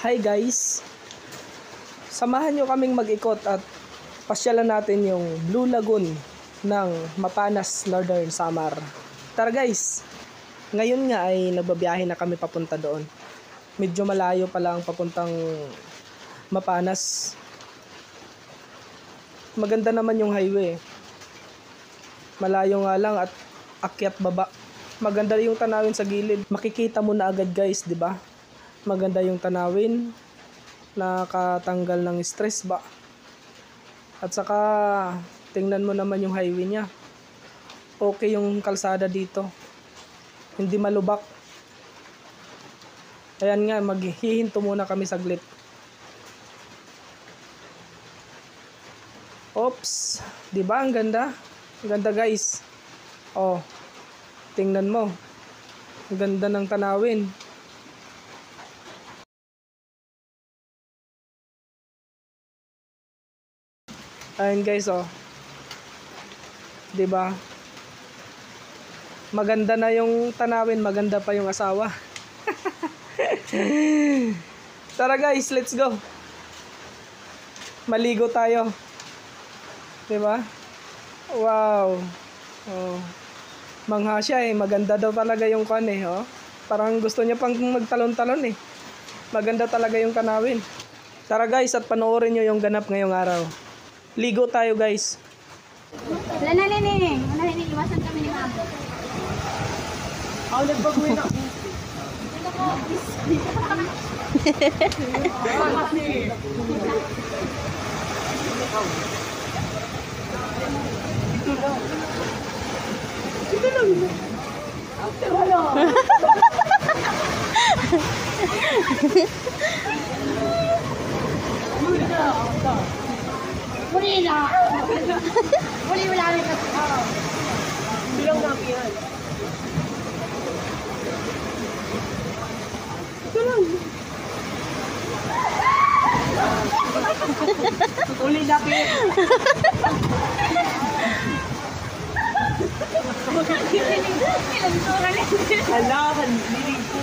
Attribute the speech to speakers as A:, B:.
A: Hi guys! Samahan nyo kaming mag-ikot at pasyalan natin yung Blue Lagoon ng Mapanas, Northern Samar. Tara guys! Ngayon nga ay nagbabiyahe na kami papunta doon. Medyo malayo pala ang papuntang Mapanas. Maganda naman yung highway. Malayo nga lang at akyat baba. Maganda yung tanawin sa gilid. Makikita mo na agad guys, di ba? Maganda yung tanawin, nakatanggal ng stress ba. At saka tingnan mo naman yung highway niya. Okay yung kalsada dito. Hindi malubak. Ayan nga, maghihinto muna kami saglit. Oops, 'di ba ang ganda? Ang ganda guys. Oh. Tingnan mo. Ang ganda ng tanawin. Ayun guys, oh. 'Di ba? Maganda na yung tanawin, maganda pa yung asawa. Tara guys, let's go. Maligo tayo. 'Di ba? Wow. Oh. Mangha siya eh, maganda daw talaga yung kan eh, oh. Parang gusto niya pang magtalon-talon eh. Maganda talaga yung tanawin. Tara guys, at panoorin niyo yung ganap ngayong araw. Ligo tayo guys.
B: Wala na nene. Wala na iwasan kami ni Ma'am.
A: Ako nagbaguhin ako. Ito lang. Wala.
B: Muli na. Muli wala rin kasi.
A: Bilang namin yan. Ito lang. Uli namin. Hala, kanililig ko.